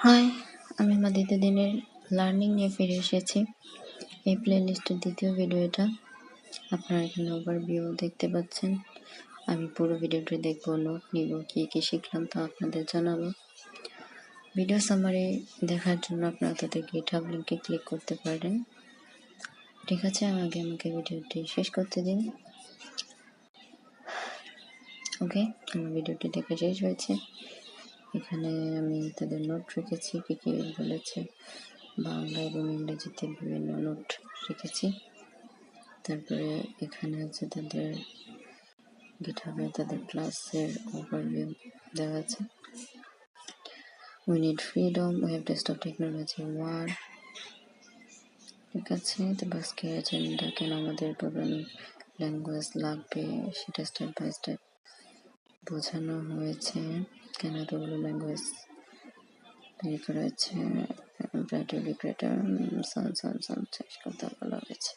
High, আমি আমার দ্বিতীয় দিনের লার্নিং নিয়ে ফিরে এসেছি। এই প্লেলিস্টের দ্বিতীয় ভিডিও এটা। আপনারা এখানে ওভারভিউ দেখতে পাচ্ছেন। আমি পুরো ভিডিওটি দেখবো, নোট নিব, কি শিখলাম তা আপনাদের জানাবো। ভিডিও সামারি দেখার জন্য আপনারা তাদের গিটহাব লিঙ্কে ক্লিক করতে পারেন। ঠিক আছে, আমাকে ভিডিওটি শেষ করতে দিন। ওকে, আমার ভিডিওটি দেখে শেষ হয়েছে। এখানে আমি তাদের নোট রেখেছি, কি বলেছে বাংলা এবং ইংরেজিতে বিভিন্ন নোট রেখেছি। তারপরে এখানে আছে তাদের গিটহাবে তাদের ক্লাসের ওভারভিউ দেওয়া আছে। We need freedom, we have desktop technology war, ঠিক আছে। তারপর আজকের এজেন্ডা, কেন আমাদের প্রোগ্রামিং ল্যাঙ্গুয়েজ লাগবে সেটা স্টেপ বাই স্টেপ বোঝানো হয়েছে। কেন এতগুলো ল্যাঙ্গুয়েজ তৈরি করা হয়েছে, শেষ কথা বলা হয়েছে।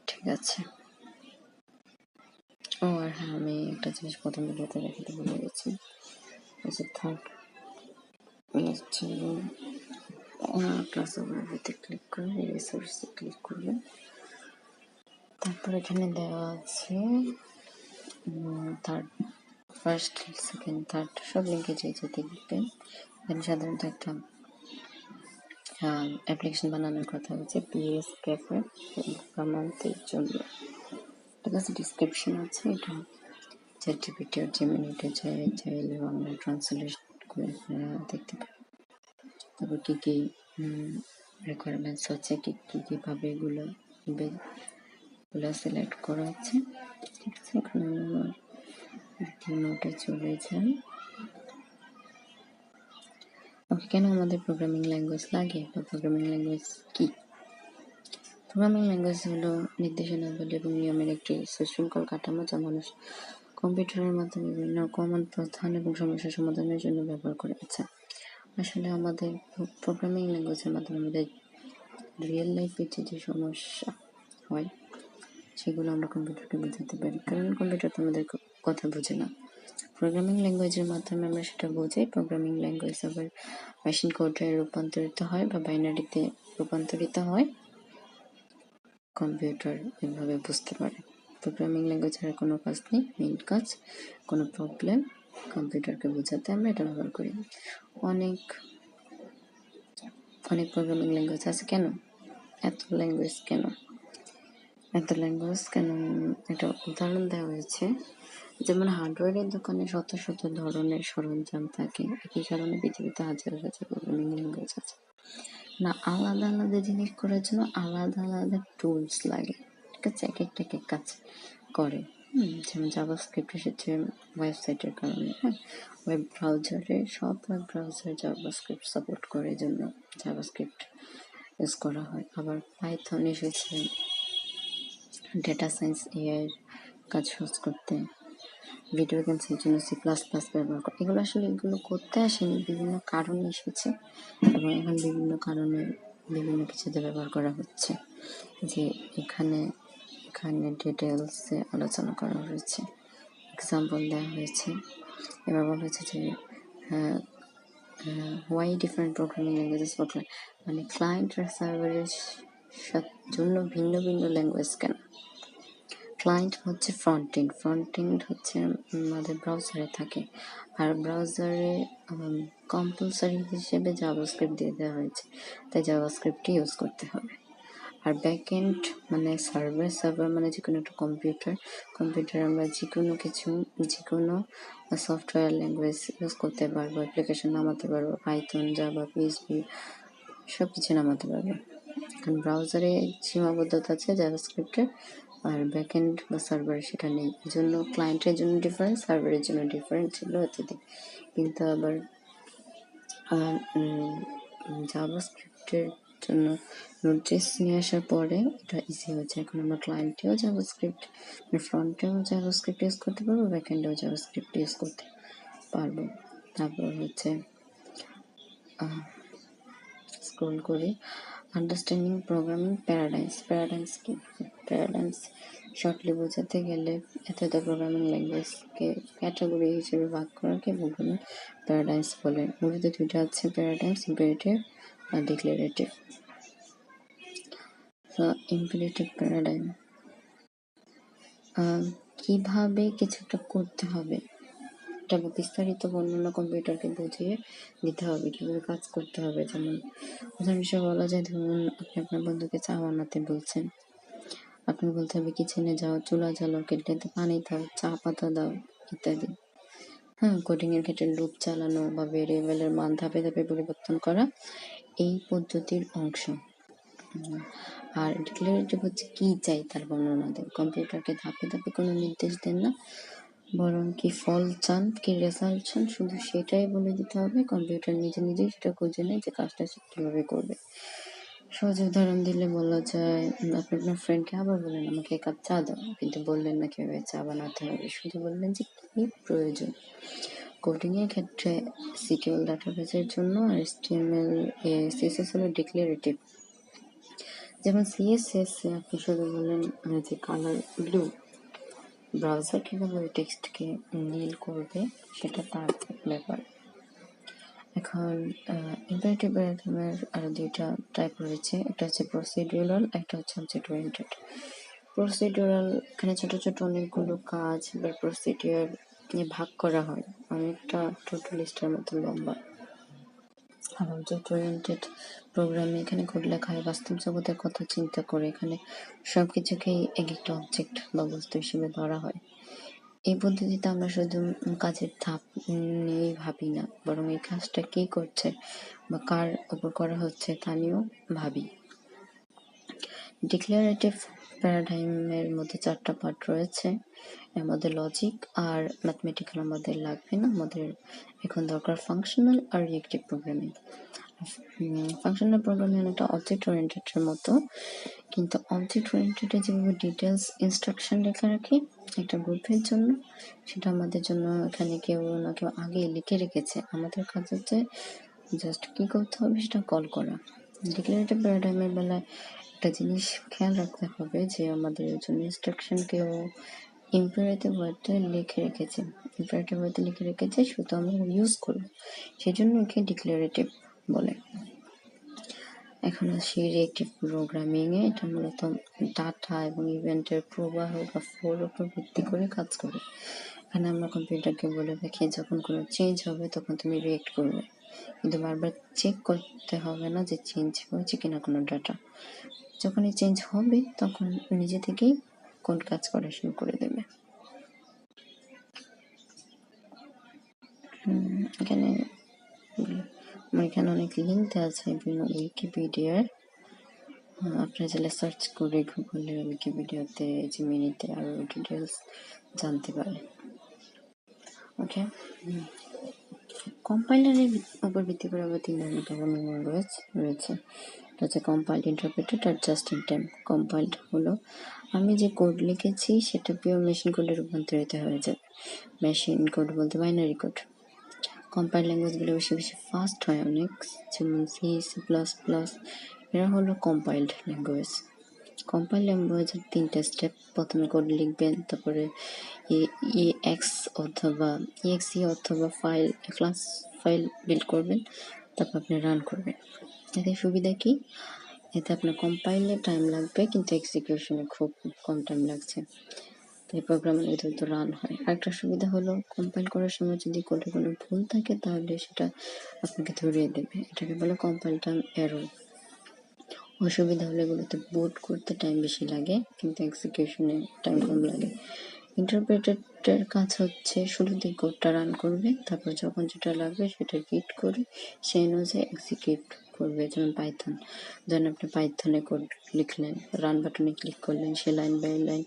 ঠিক আছে। ও আর হ্যাঁ, আমি একটা জিনিস প্রথম ভিডিওতে দেখাতে ভুলে গেছি। থার্ড ক্লাস ওভারভিউতে ক্লিক করে রিসোর্সে ক্লিক করবেন। তারপর এখানে দেওয়া আছে থার্ড, ফার্স্ট, সেকেন্ড, থার্ড সব লিঙ্কে যেতে দেখবেন। এখানে সাধারণত একটা অ্যাপ্লিকেশন বানানোর কথা হচ্ছে পিএস ক্যাফে কমান্ডের জন্য। ঠিক আছে, ডিসক্রিপশন আছে, এটা চ্যাটজিপিটি আর জেমিনিতে চাইলে বাংলা ট্রান্সলেট করে দেখতে পারেন। তারপর কি রিকোয়ারমেন্টস হচ্ছে, কিভাবে এগুলো সিলেক্ট করা আছে। ঠিক আছে, এখন আমি আমার নোটে চলে যাই। ওকে, কেন আমাদের প্রোগ্রামিং ল্যাঙ্গুয়েজ লাগে বা প্রোগ্রামিং ল্যাঙ্গুয়েজ কি? প্রোগ্রামিং ল্যাঙ্গুয়েজ হলো নির্দেশনাবলী এবং নিয়মের একটি সুশৃঙ্খল কাঠামো, যা মানুষ কম্পিউটারের মাধ্যমে বিভিন্ন কমান্ড প্রধান এবং সমস্যা সমাধানের জন্য ব্যবহার করে। আচ্ছা, আসলে আমাদের প্রোগ্রামিং ল্যাঙ্গুয়েজের মাধ্যমে আমাদের রিয়েল লাইফে যে সমস্যা হয় সেগুলো আমরা কম্পিউটারকে বোঝাতে পারি, কারণ কম্পিউটার তো আমাদের কথা বোঝে না। প্রোগ্রামিং ল্যাঙ্গুয়েজের মাধ্যমে আমরা সেটা বোঝাই। প্রোগ্রামিং ল্যাঙ্গুয়েজ আবার মেশিন কোডে রূপান্তরিত হয় বা বাইনারিতে রূপান্তরিত হয়, কম্পিউটার এভাবে বুঝতে পারে। প্রোগ্রামিং ল্যাঙ্গুয়েজের আর কোনো কাজ নেই, মেইন কাজ কোনো প্রবলেম কম্পিউটারকে বোঝাতে আমরা এটা ব্যবহার করি। অনেক প্রোগ্রামিং ল্যাঙ্গুয়েজ আছে। কেন এত ল্যাঙ্গুয়েজ একটা উদাহরণ দেওয়া হয়েছে। যেমন হার্ডওয়্যারের দোকানে শত শত ধরনের সরঞ্জাম থাকে, একই কারণে পৃথিবীতে হাজার হাজার প্রোগ্রামিং ল্যাঙ্গুয়েজ আছে না। আলাদা আলাদা জিনিস করার জন্য আলাদা আলাদা টুলস লাগে। ঠিক আছে, এক একটা কাজ করে। যেমন জাভাস্ক্রিপ্ট এসেছে ওয়েবসাইটের কারণে। ওয়েব ব্রাউজারে সব ওয়েব ব্রাউজার জাভাস্ক্রিপ্ট সাপোর্ট করে, এই জন্য জাভাস্ক্রিপ্ট ইউজ করা হয়। আবার পাইথন এসেছে ডেটা সায়েন্স এআই কাজ সহজ করতে। ভিডিও গেমসের জন্য C++ ব্যবহার করে। এগুলো করতে আসেনি, বিভিন্ন কারণে এসেছে এবং এখন বিভিন্ন কারণে বিভিন্ন কিছুতে ব্যবহার করা হচ্ছে। যে এখানে ডিটেলসে আলোচনা করা হয়েছে, এক্সাম্পল দেওয়া হয়েছে। এবার বলা হয়েছে যে why different programming languages for client, মানে ক্লায়েন্ট আর সার্ভারের জন্য ভিন্ন ভিন্ন ল্যাঙ্গুয়েজ কেন? ক্লায়েন্ট হচ্ছে ফ্রন্ট এন্ড হচ্ছে আমাদের ব্রাউজারে থাকে, আর ব্রাউজারে কম্পালসারি হিসেবে জাভাস্ক্রিপ্ট দিয়ে দেওয়া হয়েছে, তাই জাভাস্ক্রিপ্টই ইউজ করতে হবে। আর ব্যাক এন্ড মানে সার্ভার মানে যে কোনো একটা কম্পিউটার আমরা যে কোনো সফটওয়্যার ল্যাঙ্গুয়েজ ইউজ করতে পারবো, অ্যাপ্লিকেশন নামাতে পারবো, পাইথন, জাভা, পিএইচপি সব কিছু নামাতে পারবো। কারণ ব্রাউজারে সীমাবদ্ধতা আছে জাভাস্ক্রিপ্টের, আর ব্যাকএন্ড বা সার্ভারে সেটা নেই। এই জন্য ক্লায়েন্টের জন্য ডিফারেন্ট, সার্ভারের জন্য ডিফারেন্ট ছিল এতদিন। কিন্তু আবার জাভাস্ক্রিপ্টের জন্য নোটজেস নিয়ে আসার পরে এটা ইজি হয়েছে। এখন আমরা ক্লায়েন্টেও জাভাস্ক্রিপ্ট মানে ফ্রন্টেও জাভাস্ক্রিপ্ট ইউজ করতে পারবো, ব্যাকএন্ডেও জাভাস্ক্রিপ্ট ইউজ করতে পারবো। তারপর হচ্ছে স্ক্রল করি, আন্ডারস্ট্যান্ডিং প্রোগ্রামিং প্যারাডাইমস। প্যারাডাইমস কি? প্যারাডাইমস শর্টলি বোঝাতে গেলে এতে প্রোগ্রামিং ল্যাঙ্গুয়েজকে ক্যাটাগরি হিসেবে ভাগ করাকে প্রোগ্রামিং প্যারাডাইমস বলে। মূলত দুইটা আছে প্যারাডাইমস, ইম্পারেটিভ আর ডিক্লারেটিভ। ইম্পারেটিভ প্যারাডাইম কিভাবে কিছুটা করতে হবে এটা বিস্তারিত বর্ণনা কম্পিউটারকে বুঝিয়ে দিতে হবে, কিভাবে কাজ করতে হবে। যেমন উদাহরণ হিসেবে বলা যায়, ধরুন আপনি আপনার বন্ধুকে চা বানাতে বলছেন, আপনি বলতে হবে কিচেনে যাও, চুলা জ্বালাও, কেটলিতে পানি দাও, চা পাতা দাও ইত্যাদি। কোডিং এর ক্ষেত্রে লুপ চালানো বা ভেরিয়েবলের মান ধাপে ধাপে পরিবর্তন করা এই পদ্ধতির অংশ। আর ডিক্লারেটিভ হচ্ছে কি চাই তার বর্ণনা দেন। কম্পিউটারকে ধাপে ধাপে কোনো নির্দেশ দেন না, বরং কি ফল চান, কি রেজাল্ট চান, শুধু সেটাই বলে দিতে হবে। কম্পিউটার নিজে নিজেই সেটা খুঁজে নেয় যে কাজটা সে কিভাবে করবে। সহজ উদাহরণ দিলে বলা যায়, আপনি আপনার ফ্রেন্ডকে আবার বললেন আমাকে 1 কাপ চা দাও, কিন্তু বললেন না কিভাবে চা বানাতে হবে, শুধু বললেন যে কি প্রয়োজন। কোডিং এর ক্ষেত্রে সিকিউর ডাটাবেসের জন্য আর HTML CSS হলো ডিক্লারেটিভ। যেমন CSS আপনি শুধু বললেন যে কালার ব্লু, ব্রাউজার কিভাবে ওই টেক্সটকে নীল করবে সেটা তার ব্যাপার। এখন ইম্পারেটিভ প্যারাডাইমের আরো দুইটা টাইপ রয়েছে, একটা হচ্ছে প্রসিডিউরাল, একটা হচ্ছে অবজেক্ট ওরিয়েন্টেড। প্রসিডিউরাল এখানে ছোট ছোট অনেকগুলো কাজ বা প্রসিডিউর নিয়ে ভাগ করা হয়, অনেকটা টু ডু লিস্টের মতো লম্বা। আর অবজেক্ট ওরিয়েন্টেড প্রোগ্রামে এখানে কোড লেখা হয় বাস্তব জগতের কথা চিন্তা করে, এখানে সবকিছুকেই এক একটা অবজেক্ট বা বস্তু হিসেবে ধরা হয়। এই পদ্ধতিতে আমরা শুধু কাজের ধাপ নিয়েই ভাবি না, বরং এই কাজটা কে করছে বা কার উপর করা হচ্ছে তা নিয়েও ভাবি। ডিক্লারেটিভ প্যারাডাইমের মধ্যে 4টা পার্ট রয়েছে। এর মধ্যে লজিক আর ম্যাথমেটিক্যাল আমাদের লাগবে না, আমাদের এখন দরকার ফাংশনাল আর রিয়েক্টিভ প্রোগ্রামিং। ফাংশনাল প্রোগ্রামিং অনেকটা অবজেক্ট ওরিয়েন্টেডের মতো, কিন্তু অবজেক্ট ওরিয়েন্টেডে যেভাবে ডিটেলস ইনস্ট্রাকশন লেখা রাখি একটা গ্রুপের জন্য, সেটা আমাদের জন্য এখানে কেউ না কেউ আগে লিখে রেখেছে, আমাদের কাজ হচ্ছে জাস্ট কি করতে হবে সেটা কল করা। ডিক্লারেটিভ প্যারাডাইমের বেলায় একটা জিনিস খেয়াল রাখতে হবে যে আমাদের জন্য ইনস্ট্রাকশন কেউ ইম্পারেটিভ ওয়েতে লিখে রেখেছে, ইম্পারেটিভ ওয়েতে লিখে রেখেছে, শুধু আমরা ইউজ করবো, সেই জন্য একে ডিক্লারেটিভ বলে। এখন আসি রিয়েক্টিভ প্রোগ্রামিং এ। এটা মূলত ডাটা এবং ইভেন্টের প্রবাহ বা ফ্লোর উপর ভিত্তি করে কাজ করে। এখানে আমরা কম্পিউটারকে বলে রাখি যখন কোনো চেঞ্জ হবে তখন তুমি রিয়েক্ট করবে, কিন্তু বারবার চেক করতে হবে না যে চেঞ্জ হয়েছে কিনা কোনো ডাটা। যখনই চেঞ্জ হবে তখন নিজে থেকেই কোড কাজ করা শুরু করে দেবে। এখানে আমার এখানে অনেক লিঙ্ক দেওয়া আছে বিভিন্ন উইকিপিডিয়ার, আপনারা চাইলে সার্চ করে গুগলে উইকিপিডিয়াতে যে মিনিটে আরো ডিটেলস জানতে পারেন। ওকে, কম্পাইলারের উপর ভিত্তি করে আবার 3 ধরনের প্রোগ্রামিং রয়েছে। এটা হচ্ছে কম্পাইলড, ইন্টারপ্রেটেড আর জাস্ট ইন টাইম। কম্পাইলড হলো আমি যে কোড লিখেছি সেটা পিওর মেশিন কোডে রূপান্তরিত হয়ে যাবে। মেশিন কোড বলতে বাইনারি কোড। কম্পাইল ল্যাঙ্গুয়েজগুলো বেশি বেশি ফাস্ট হয় অনেক, যেমন C, C++, এরা হলো কম্পাইলড ল্যাঙ্গুয়েজ। কম্পাইল ল্যাঙ্গুয়েজের 3টা স্টেপ। প্রথমে কোড লিখবেন, তারপরে exe অথবা ক্লাস ফাইল বিল্ড করবেন, তারপর আপনি রান করবেন। এতে সুবিধা কি? এতে আপনার কম্পাইলে টাইম লাগবে কিন্তু এক্সিকিউশনে খুব কম টাইম লাগছে, তাই প্রোগ্রামের দ্রুত রান হয়। আরেকটা সুবিধা হলো কম্পাইল করার সময় যদি কোডে কোনো ভুল থাকে তাহলে সেটা আপনাকে ধরিয়ে দেবে, এটাকে বলে কম্পাইল টাইম এরর। অসুবিধা হলে এগুলোতে বুট করতে টাইম বেশি লাগে কিন্তু এক্সিকিউশনে টাইম কম লাগে। ইন্টারপ্রেটেডের কাজ হচ্ছে শুরুতে কোডটা রান করবে, তারপর যখন যেটা লাগবে সেটা রিড করে সেই অনুযায়ী এক্সিকিউট করবে। যেমন পাইথন, ধরেন আপনি পাইথনে কোড লিখলেন, রান বাটনে ক্লিক করলেন, সে লাইন বাই লাইন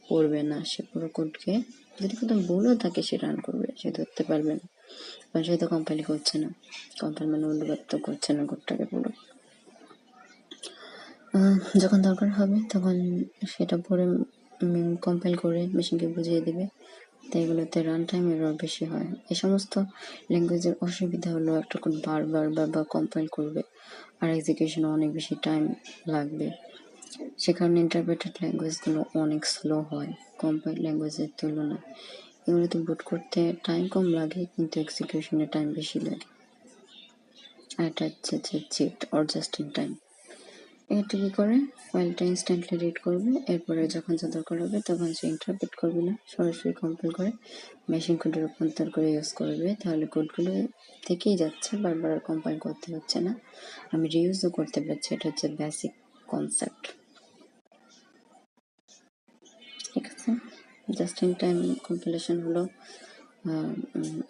পড়বে না, সে পুরো কোডকে যদি কোথাও ভুলও থাকে সে রান করবে, সে ধরতে পারবে না, কারণ সে তো কম্পাইল করছে না, কম্পাইল মানে অনুবাদ তো করছে না কোডটাকে পুরো। যখন দরকার হবে তখন সেটা পরে কম্পাইল করে মেশিনকে বুঝিয়ে দেবে, তো এগুলোতে রান টাইম এরর বেশি হয়। এই সমস্ত ল্যাঙ্গুয়েজের অসুবিধা হলো একটা কোড বারবার কম্পাইল করবে আর এক্সিকিউশনে অনেক বেশি টাইম লাগবে। সে কারণে ইন্টারপ্রেটেড ল্যাঙ্গুয়েজগুলো অনেক স্লো হয় কম্পাইল ল্যাঙ্গুয়েজের তুলনায়। এগুলোতে বুট করতে টাইম কম লাগে কিন্তু এক্সিকিউশনে টাইম বেশি লাগে। আর এটা হচ্ছে যে JIT or just in time. এটা কি করে, ফাইলটা ইনস্ট্যান্টলি রিড করবে, এরপরে যখন যা দরকার হবে তখন সে ইন্টারপ্রেট করবে না, সরাসরি কম্পাইল করে মেশিন কোডে রূপান্তর করে ইউজ করবে। তাহলে কোডগুলো থেকেই যাচ্ছে, বারবার কম্পাইল করতে হচ্ছে না, আমি রিইউজও করতে পারছি। এটা হচ্ছে বেসিক কনসেপ্ট। ঠিক আছে, জাস্ট ইন টাইম কম্পিলেশন হলো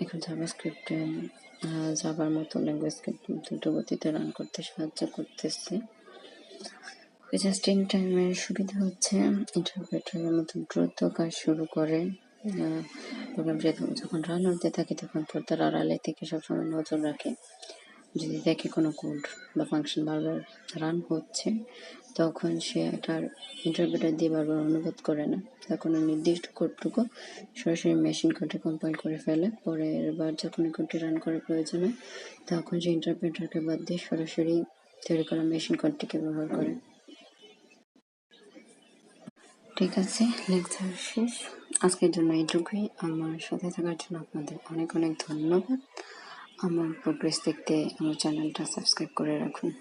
এখন জাভাস্ক্রিপ্টে জাভার মতো ল্যাঙ্গুয়েজকে দ্রুত গতিতে রান করতে সাহায্য করতেছে। জাস্ট ইন টাইমের সুবিধা হচ্ছে ইন্টারপ্রেটারের মতো দ্রুত কাজ শুরু করে। প্রোগ্রাম যখন রান হতে থাকে তখন পর্দার আড়ালে থেকে সবসময় নজর রাখে। যদি দেখে কোনো কোড বা ফাংশন বারবার রান হচ্ছে তখন সে এটার ইন্টারপ্রেটার দিয়ে বারবার অনুবাদ করে না, তখন নির্দিষ্ট কোডটুকু সরাসরি মেশিন কোডে কম্পাইল করে ফেলে। পরের বার যখন কোডটি রান করার প্রয়োজন হয় তখন সে ইন্টারপ্রেটারকে বাদ দিয়ে সরাসরি তৈরি করা মেশিন কোডটিকে ব্যবহার করে। ঠিক আছে, লেকচার শেষ। আজকের জন্য এইটুকুই। আমার সাথে থাকার জন্য আপনাদের অনেক অনেক ধন্যবাদ। আমার প্রোগ্রেস দেখতে আমার চ্যানেলটা সাবস্ক্রাইব করে রাখুন।